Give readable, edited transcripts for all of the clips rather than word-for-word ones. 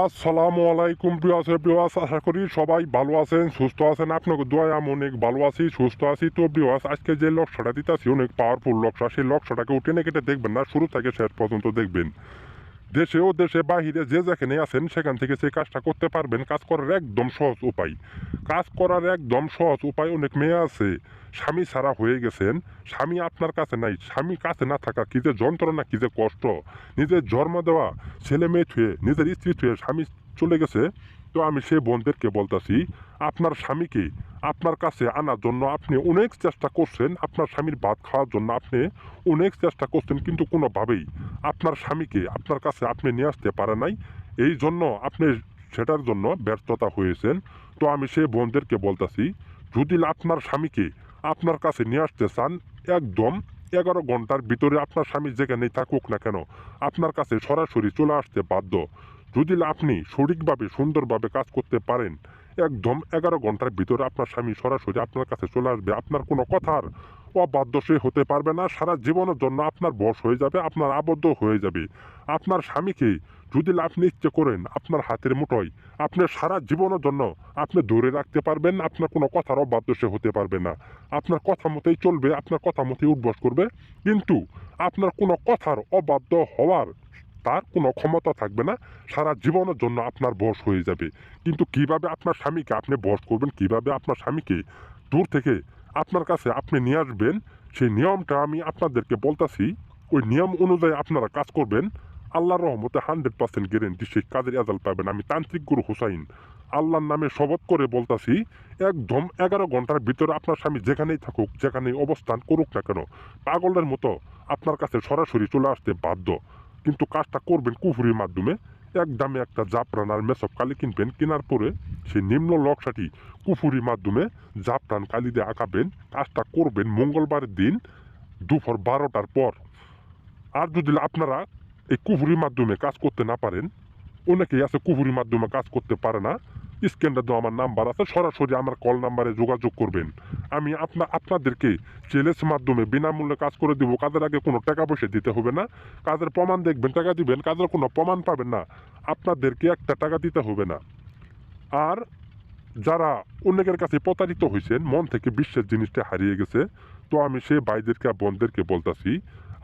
আসসালামু আলাইকুম প্রিয়াস, আশা করি সবাই ভালো আছেন, সুস্থ আছেন। আপনাকে দোয়ায় আমি অনেক ভালো আছি, সুস্থ আছি। তো প্রিয়াস, আজকে যে লক্ষ্যটা দিতেছি অনেক পাওয়ারফুল লক্ষ্য। সেই লক্ষ্যটাকে টেনে কেটে দেখবেন না, শুরু থেকে শেষ পর্যন্ত দেখবেন। দেশে ও দেশে বাহিরে যে যেখানে আছেন সেখান থেকে সেই কাজটা করতে পারবেন। কাজ করার একদম সহজ উপায়, অনেক মেয়ে আছে স্বামী ছাড়া হয়ে গেছেন, স্বামী আপনার কাছে নাই। স্বামী কাছে না থাকা কি যে যন্ত্রণা, কি যে কষ্ট। নিজের জন্ম দেওয়া ছেলে মেয়ে ছুঁয়ে, নিজের স্ত্রী ছুঁয়ে স্বামী চলে গেছে। তো আমি সেই বোনদেরকে বলতেছি, আপনার স্বামীকে আপনার কাছে আনার জন্য আপনি অনেক চেষ্টা করছেন, আপনার স্বামীর ভাত খাওয়ার জন্য আপনি অনেক চেষ্টা করছেন, কিন্তু কোনোভাবেই আপনার স্বামীকে আপনার কাছে আপনি নিয়ে আসতে পারেন নাই। এই জন্য আপনি সেটার জন্য ব্যর্থতা হয়েছেন। তো আমি সেই বোনদেরকে বলতেছি, যদি আপনার স্বামীকে আপনার কাছে নিয়ে আসতে চান, একদম 11 ঘন্টার ভিতরে আপনার স্বামী যেখানেই থাকুক না কেন আপনার কাছে সরাসরি চলে আসতে বাধ্য। যদি আপনি সঠিকভাবে সুন্দরভাবে কাজ করতে পারেন, একদম 11 ঘন্টার ভিতরে আপনার স্বামী সরাসরি আপনার কাছে চলে আসবে। আপনার কোনো কথার অবাধ্য সে হতে পারবে না। সারা জীবনের জন্য আপনার বশ হয়ে যাবে, আপনার আবদ্ধ হয়ে যাবে। আপনার স্বামীকে যদি আপনি ইচ্ছে করেন আপনার হাতের মুঠোয়, আপনি সারা জীবনের জন্য আপনি ধরে রাখতে পারবেন। আপনার কোনো কথার অবাধ্য সে হতে পারবে না। আপনার কথা মতোই চলবে, আপনার কথা মতোই উঠবস করবে। কিন্তু আপনার কোনো কথার অবাধ্য হওয়ার তার কোনো ক্ষমতা থাকবে না। সারা জীবনের জন্য আপনার বশ হয়ে যাবে। কিন্তু কিভাবে আপনার স্বামীকে আপনি বশ করবেন, কিভাবে আপনার স্বামীকে দূর থেকে আপনার কাছে আপনি নিয়ে আসবেন, সেই নিয়মটা আমি আপনাদেরকে বলতাছি। ওই নিয়ম অনুযায়ী আপনারা কাজ করবেন, আল্লাহর রহমতে 100% গ্যারেন্টি সেই কাজের রেজাল্ট পাবেন। আমি তান্ত্রিক গুরু হুসাইন আল্লাহর নামে শপথ করে বলতাছি, একদম 11 ঘন্টার ভিতরে আপনার স্বামী যেখানেই থাকুক, যেখানেই অবস্থান করুক না কেন, পাগলের মতো আপনার কাছে সরাসরি চলে আসতে বাধ্য। কিন্তু কাজটা করবেন কুফুরির মাধ্যমে। একদমে একটা জাফরান আর মেসব কালি কিনবেন, কেনার পরে সেই নিম্ন নকশাটি কুফুরির মাধ্যমে জাফরান কালি দিয়ে আঁকাবেন। কাজটা করবেন মঙ্গলবারের দিন দুপুর 12টার পর। আর যদি আপনারা এই কুফুরির মাধ্যমে কাজ করতে না পারেন, অনেকেই আছে কুফুরির মাধ্যমে কাজ করতে পারে না, স্ক্যানটা তো আমার নাম্বার আছে, সরাসরি আমার কল নাম্বারে যোগাযোগ করবেন। আমি আপনাদেরকে চেলেস মাধ্যমে বিনামূল্যে কাজ করে দিব। কাজের আগে কোনো টাকা পয়সা দিতে হবে না। কাজের প্রমাণ দেখবেন, টাকা দিবেন। কাজের কোনো প্রমাণ পাবেন না, আপনাদেরকে একটা টাকা দিতে হবে না। আর যারা অনেকের কাছে প্রতারিত হয়েছেন, মন থেকে বিশ্বের জিনিসটা হারিয়ে গেছে, তো আমি সে ভাইদেরকে বোনদেরকে বলতাছি,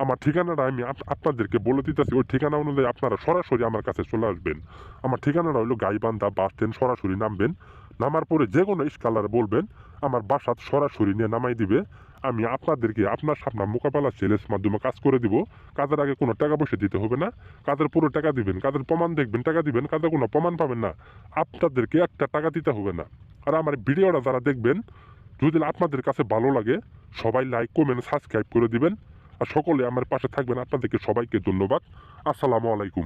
আমার ঠিকানাটা আমি আপনাদেরকে বলে দিতেছি। ওই ঠিকানা অনুযায়ী আপনারা সরাসরি আমার কাছে চলে আসবেন। আমার ঠিকানাটা হলো গাইবান্ধা বাস স্ট্যান্ড। সরাসরি নামবেন, নামার পরে যে কোনো স্কলারে বলবেন আমার বাসাত সরাসরি নিয়ে নামাই দিবে। আমি আপনাদেরকে আপনার সামনে মোকাবেলা সেলের মাধ্যমে কাজ করে দিব। কাজের আগে কোনো টাকা পয়সা দিতে হবে না। কাজের পুরো টাকা দিবেন, কাজের প্রমাণ দেখবেন, টাকা দিবেন। কাজের কোনো প্রমাণ পাবেন না, আপনাদেরকে একটা টাকা দিতে হবে না। আর আমার ভিডিওটা যারা দেখবেন, যদি আপনাদের কাছে ভালো লাগে, সবাই লাইক কমেন্ট সাবস্ক্রাইব করে দিবেন। আর সকলে আমার পাশে থাকবেন। আপনাদেরকে সবাইকে ধন্যবাদ। আসসালামু আলাইকুম।